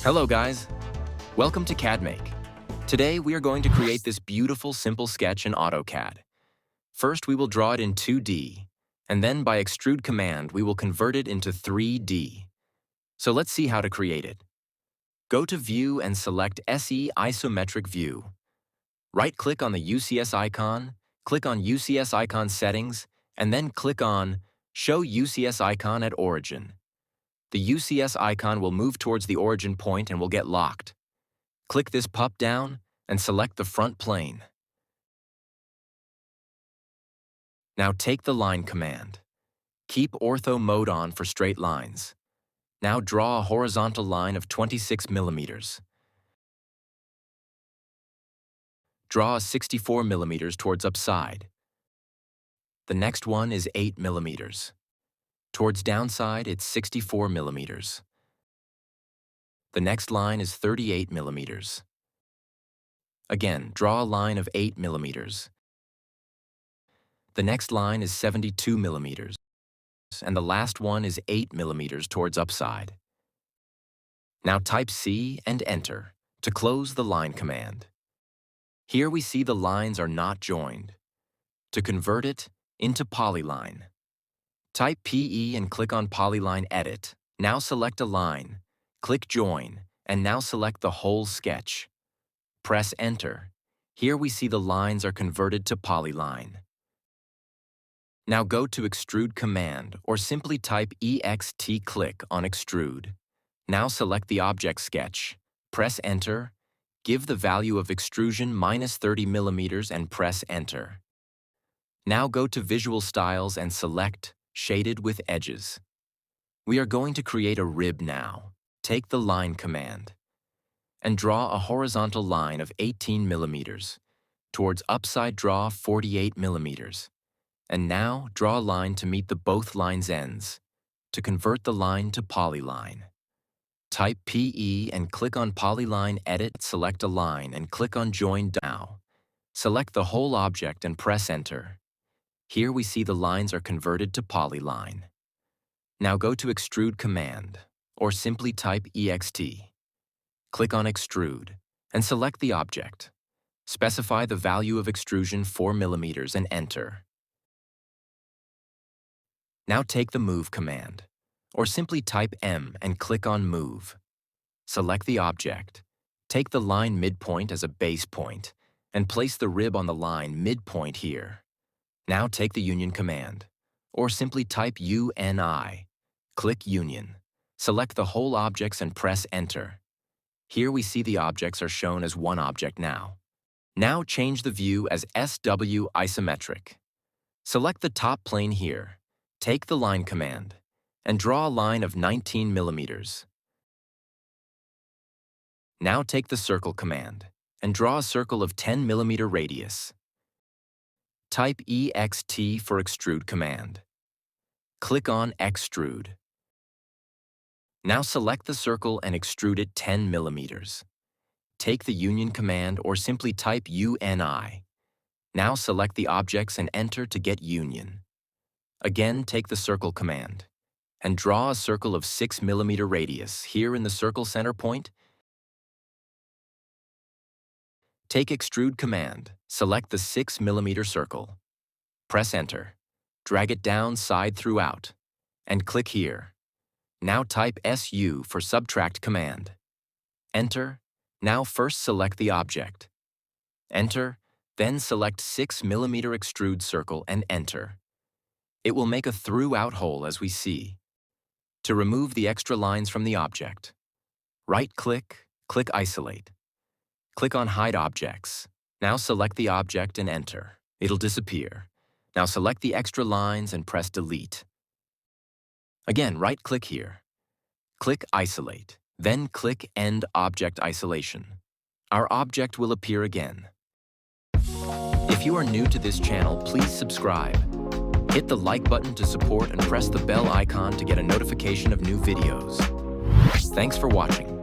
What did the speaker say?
Hello guys, welcome to CAD Make. Today we are going to create this beautiful simple sketch in AutoCAD. First we will draw it in 2D, and then by extrude command we will convert it into 3D. So let's see how to create it. Go to View and select SE Isometric View. Right-click on the UCS icon, click on UCS icon settings, and then click on Show UCS icon at origin. The UCS icon will move towards the origin point and will get locked. Click this pup down and select the front plane. Now take the line command. Keep ortho mode on for straight lines. Now draw a horizontal line of 26 millimeters. Draw a 64 millimeters towards upside. The next one is 8 millimeters. Towards downside, it's 64 millimeters. The next line is 38 millimeters. Again, draw a line of 8 millimeters. The next line is 72 millimeters. And the last one is 8 millimeters towards upside. Now type C and enter to close the line command. Here we see the lines are not joined. To convert it into polyline, type PE and click on Polyline Edit. Now select a line, click Join, and now select the whole sketch. Press Enter. Here we see the lines are converted to polyline. Now go to Extrude Command or simply type EXT click on Extrude. Now select the object sketch. Press Enter. Give the value of extrusion -30 millimeters and press Enter. Now go to Visual Styles and select Shaded with Edges. We are going to create a rib now. Take the line command and draw a horizontal line of 18 millimeters. Towards upside, draw 48 millimeters. And now draw a line to meet the both lines' ends. To convert the line to polyline, type PE and click on Polyline Edit, select a line and click on Join Now. Select the whole object and press Enter. Here we see the lines are converted to polyline. Now go to Extrude Command, or simply type EXT. Click on Extrude, and select the object. Specify the value of extrusion 4 millimeters and enter. Now take the Move command, or simply type M and click on Move. Select the object. Take the line midpoint as a base point, and place the rib on the line midpoint here. Now take the Union command, or simply type UNI. Click Union. Select the whole objects and press Enter. Here we see the objects are shown as one object now. Now change the view as SW Isometric. Select the top plane here. Take the line command, and draw a line of 19 millimeters. Now take the circle command, and draw a circle of 10 millimeter radius. Type EXT for Extrude command. Click on Extrude. Now select the circle and extrude it 10 millimeters. Take the Union command or simply type UNI. Now select the objects and enter to get Union. Again, take the circle command and draw a circle of 6 millimeter radius here in the circle center point. Take Extrude command, select the 6 millimeter circle. Press Enter. Drag it down side throughout, and click here. Now type SU for Subtract command. Enter. Now first select the object. Enter, then select 6 millimeter extrude circle and enter. It will make a throughout hole as we see. To remove the extra lines from the object, right-click, click Isolate. Click on Hide Objects. Now select the object and enter. It'll disappear. Now select the extra lines and press Delete. Again, right-click here. Click Isolate. Then click End Object Isolation. Our object will appear again. If you are new to this channel, please subscribe. Hit the like button to support and press the bell icon to get a notification of new videos. Thanks for watching.